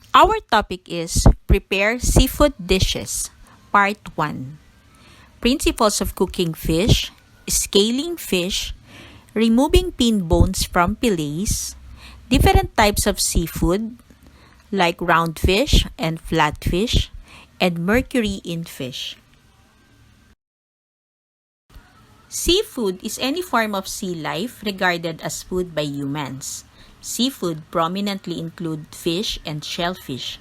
Our topic is Prepare Seafood Dishes, Part 1. Principles of cooking fish, scaling fish, removing pin bones from fillets, different types of seafood like round fish and flat fish, and mercury in fish. Seafood is any form of sea life regarded as food by humans. Seafood prominently include fish and shellfish.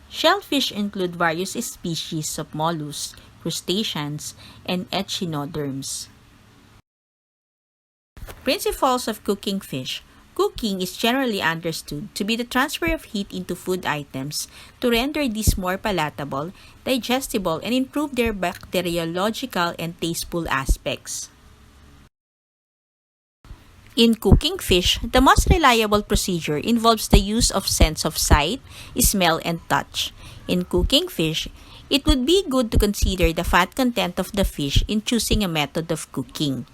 Shellfish include various species of mollusks, crustaceans, and echinoderms. Principles of cooking fish. Cooking is generally understood to be the transfer of heat into food items to render these more palatable, digestible, and improve their bacteriological and tasteful aspects. In cooking fish, the most reliable procedure involves the use of sense of sight, smell, and touch. In cooking fish, it would be good to consider the fat content of the fish in choosing a method of cooking.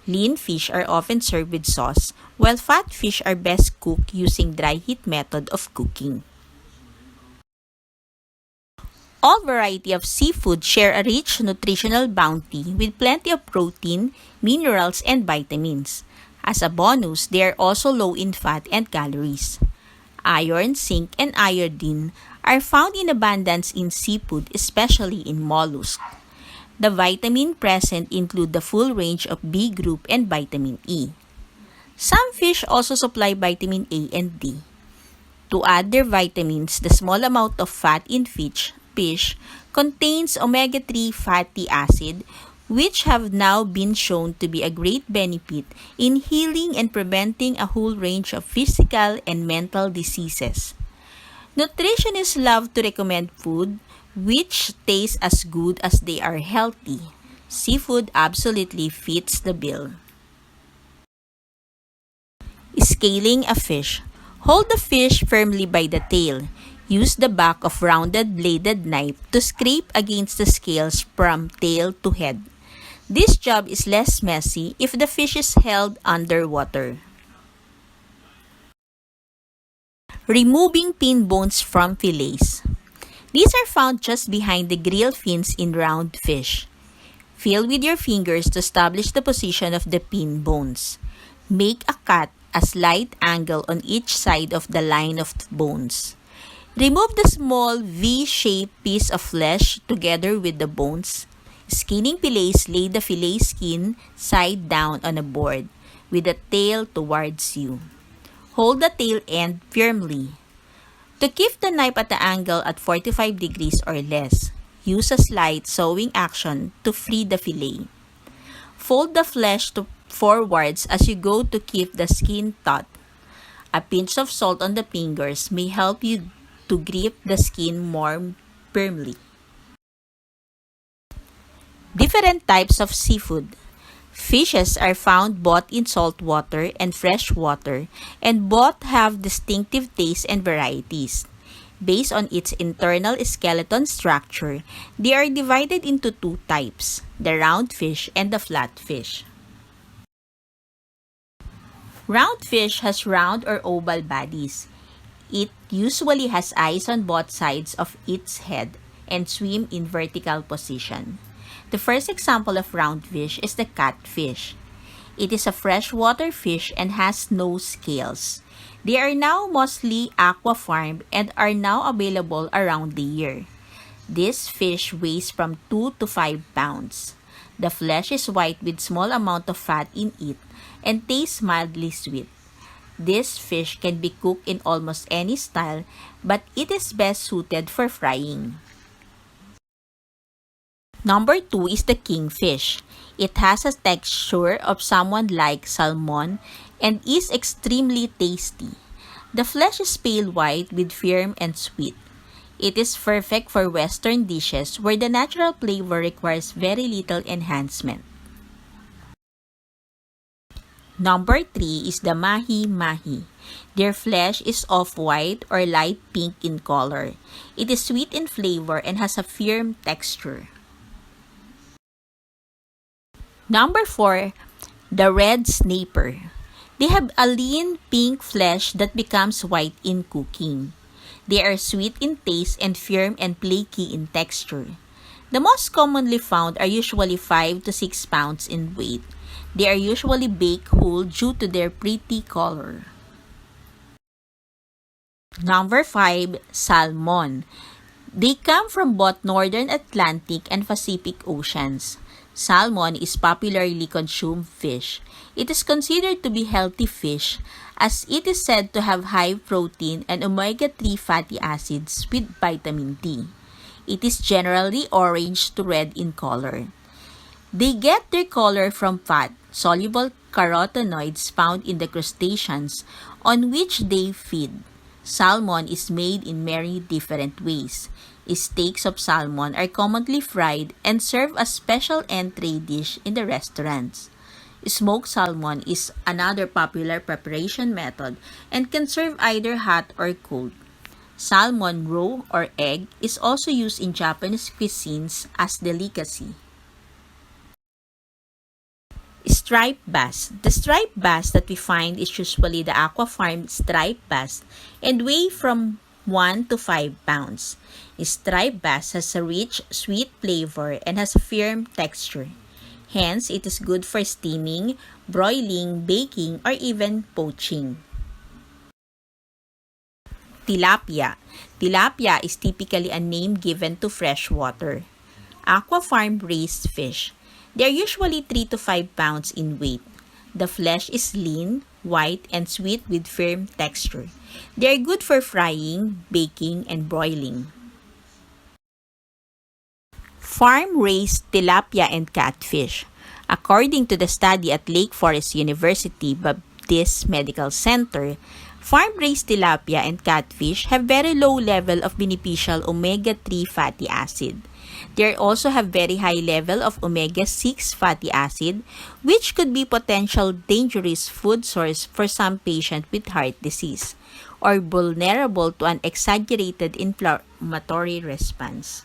Lean fish are often served with sauce, while fat fish are best cooked using dry heat method of cooking. All variety of seafood share a rich nutritional bounty with plenty of protein, minerals, and vitamins. As a bonus, they are also low in fat and calories. Iron, zinc, and iodine are found in abundance in seafood, especially in mollusks. The vitamin present include the full range of B group and vitamin E. Some fish also supply vitamin A and D. To add their vitamins, the small amount of fat in fish contains omega-3 fatty acid, which have now been shown to be a great benefit in healing and preventing a whole range of physical and mental diseases. Nutritionists love to recommend food which taste as good as they are healthy. Seafood absolutely fits the bill. Scaling a fish. Hold the fish firmly by the tail. Use the back of rounded bladed knife to scrape against the scales from tail to head. This job is less messy if the fish is held underwater. Removing pin bones from fillets. These are found just behind the grill fins in round fish. Feel with your fingers to establish the position of the pin bones. Make a cut a slight angle on each side of the line of bones. Remove the small V-shaped piece of flesh together with the bones. Skinning fillets, lay the fillet skin side down on a board with the tail towards you. Hold the tail end firmly. To keep the knife at the angle at 45 degrees or less, use a slight sewing action to free the fillet. Fold the flesh forwards as you go to keep the skin taut. A pinch of salt on the fingers may help you to grip the skin more firmly. Different types of seafood. Fishes are found both in salt water and fresh water, and both have distinctive tastes and varieties. Based on its internal skeleton structure, they are divided into two types, the round fish and the flat fish. Round fish has round or oval bodies. It usually has eyes on both sides of its head and swim in vertical position. The first example of round fish is the catfish. It is a freshwater fish and has no scales. They are now mostly aqua-farmed and are now available around the year. This fish weighs from 2 to 5 pounds. The flesh is white with small amount of fat in it and tastes mildly sweet. This fish can be cooked in almost any style, but it is best suited for frying. Number 2 is the kingfish. It has a texture of somewhat like salmon and is extremely tasty. The flesh is pale white with firm and sweet. It is perfect for Western dishes where the natural flavor requires very little enhancement. Number 3 is the mahi-mahi. Their flesh is off-white or light pink in color. It is sweet in flavor and has a firm texture. Number 4, the red snapper. They have a lean pink flesh that becomes white in cooking. They are sweet in taste and firm and flaky in texture. The most commonly found are usually 5 to 6 pounds in weight. They are usually baked whole due to their pretty color. Number 5. Salmon. They come from both northern Atlantic and Pacific Oceans. Salmon is popularly consumed fish. It is considered to be healthy fish as it is said to have high protein and omega-3 fatty acids with vitamin D. It is generally orange to red in color. They get their color from fat, soluble carotenoids found in the crustaceans on which they feed. Salmon is made in many different ways. Steaks of salmon are commonly fried and served as special entree dish in the restaurants. Smoked salmon is another popular preparation method and can serve either hot or cold. Salmon raw or egg is also used in Japanese cuisines as delicacy. Striped bass. The striped bass that we find is usually the aquafarm striped bass and weigh from 1 to 5 pounds. Striped bass has a rich, sweet flavor and has a firm texture. Hence, it is good for steaming, broiling, baking, or even poaching. Tilapia. Tilapia is typically a name given to freshwater aquafarm raised fish. They are usually 3 to 5 pounds in weight. The flesh is lean, white, and sweet with firm texture. They are good for frying, baking, and broiling. Farm-raised tilapia and catfish. According to the study at Lake Forest University Baptist Medical Center, farm-raised tilapia and catfish have very low level of beneficial omega-3 fatty acid. They also have very high level of omega-6 fatty acid, which could be potential dangerous food source for some patients with heart disease or vulnerable to an exaggerated inflammatory response.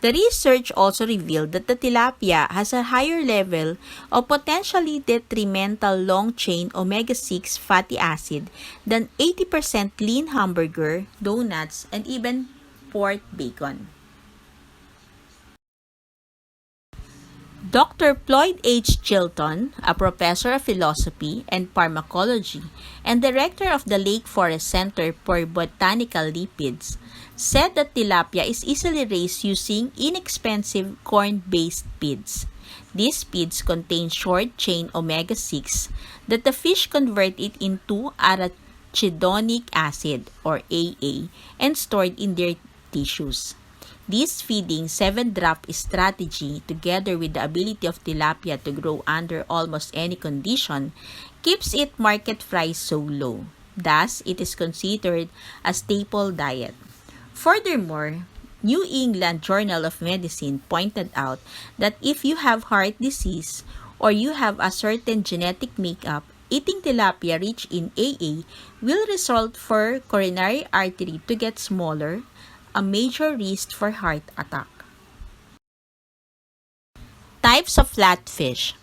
The research also revealed that the tilapia has a higher level of potentially detrimental long-chain omega-6 fatty acid than 80% lean hamburger, donuts, and even pork bacon. Dr. Floyd H. Chilton, a professor of philosophy and pharmacology and director of the Lake Forest Center for Botanical Lipids, said that tilapia is easily raised using inexpensive corn-based feeds. These feeds contain short-chain omega-6 that the fish convert it into arachidonic acid or AA and stored in their tissues. This feeding 7-drop strategy, together with the ability of tilapia to grow under almost any condition, keeps its market price so low. Thus, it is considered a staple diet. Furthermore, New England Journal of Medicine pointed out that if you have heart disease or you have a certain genetic makeup, eating tilapia rich in AA will result for coronary artery to get smaller, a major risk for heart attack. Types of flatfish.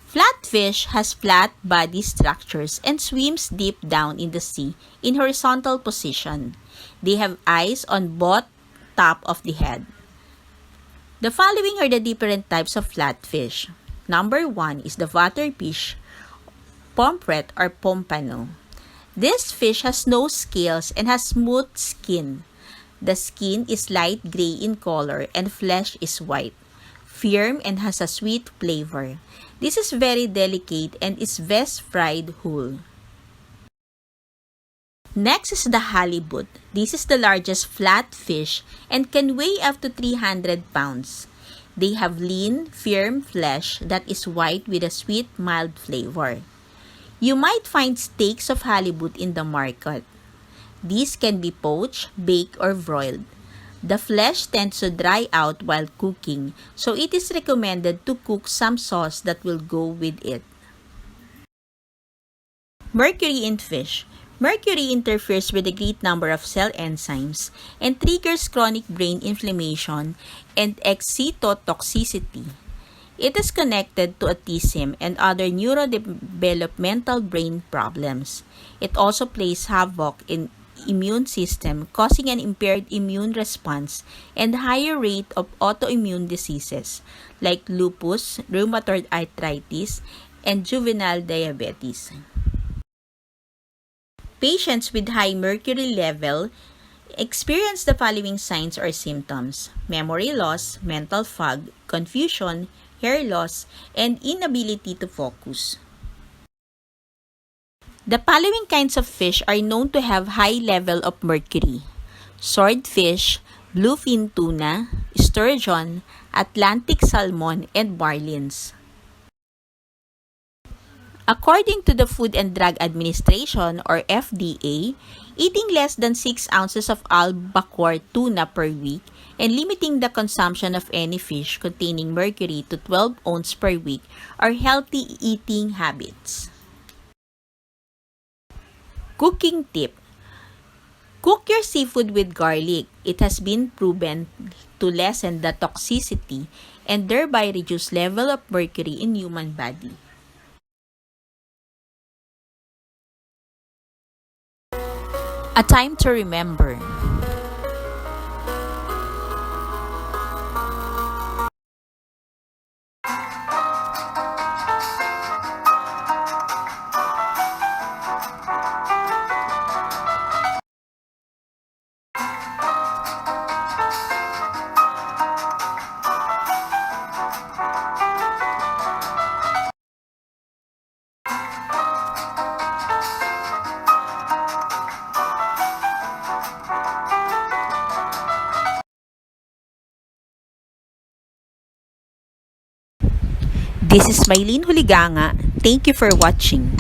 Flatfish has flat body structures and swims deep down in the sea in horizontal position. They have eyes on both top of the head. The following are the different types of flatfish. Number 1 is the waterfish, pomfret or pompano. This fish has no scales and has smooth skin. The skin is light gray in color and flesh is white, firm and has a sweet flavor. This is very delicate and is best fried whole. Next is the halibut. This is the largest flat fish and can weigh up to 300 pounds. They have lean, firm flesh that is white with a sweet, mild flavor. You might find steaks of halibut in the market. These can be poached, baked, or broiled. The flesh tends to dry out while cooking, so it is recommended to cook some sauce that will go with it. Mercury in fish. Mercury interferes with a great number of cell enzymes and triggers chronic brain inflammation and excitotoxicity. It is connected to autism and other neurodevelopmental brain problems. It also plays havoc in immune system, causing an impaired immune response and higher rate of autoimmune diseases like lupus, rheumatoid arthritis, and juvenile diabetes. Patients with high mercury level experience the following signs or symptoms: memory loss, mental fog, confusion, hair loss, and inability to focus. The following kinds of fish are known to have high level of mercury: swordfish, bluefin tuna, sturgeon, Atlantic salmon, and marlins. According to the Food and Drug Administration or FDA, eating less than 6 ounces of albacore tuna per week and limiting the consumption of any fish containing mercury to 12 ounces per week are healthy eating habits. Cooking tip: cook your seafood with garlic. It has been proven to lessen the toxicity and thereby reduce level of mercury in human body. A time to remember. This is Maylene Huliganga. Thank you for watching.